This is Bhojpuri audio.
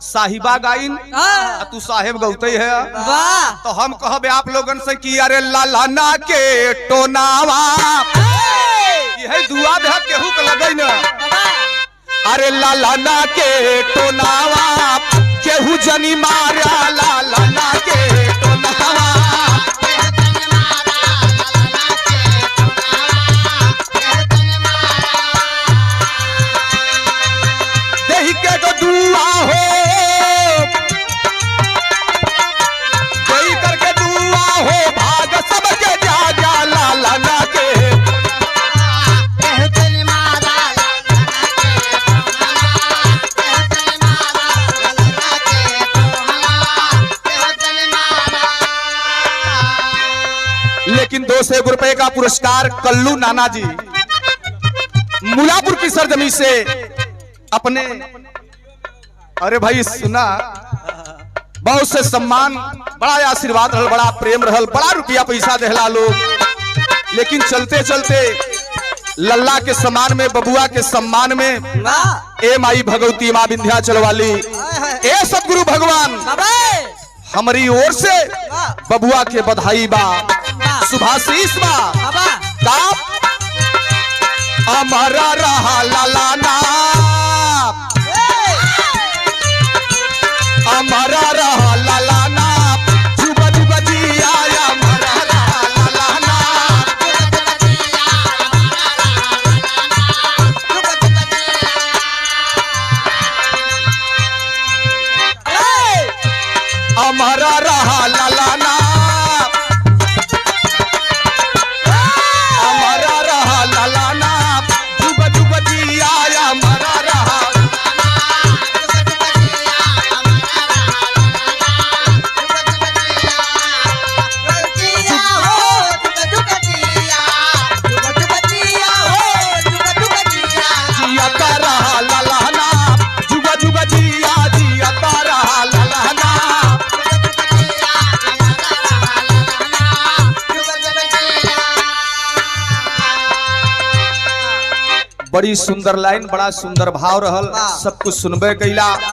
साहिबा गाइन तू साहेब गौते है। वाह तो हम कहबे आप लोगन से कि अरे लालाना के टोनावा यही दुआ दे केहू के लगई न। अरे लालाना के टोनावा केहू जनी मारा लालाना के टोनावा। देही के गो दुआ हो देही करके दुआ हो भाग सबके जा जा लालाना के। लेकिन 200 रुपए का पुरस्कार कल्लू नाना जी मुलापुर की सरजमी से अपने अरे भाई सुना बहुत से सम्मान बड़ा आशीर्वाद रहल बड़ा प्रेम रहल बड़ा रुपया पैसा देहला लोग। लेकिन चलते चलते लल्ला के सम्मान में बबुआ के सम्मान में ए माई भगवती माँ विंध्याचल वाली ए सतगुरु भगवान हमारी ओर से बबुआ के बधाई बा शुभाशीष बा। अमरा रहा लालाना अमरा रहा लालाना जुगा जुगा जिया अमरा रहा लालाना। अमरा रहा लालाना अमरा रहा लालाना जुगा जुगा जिया अमरा रहा। बड़ी सुंदर लाइन बड़ा सुंदर भाव रहल सब कुछ सुनबे कैला।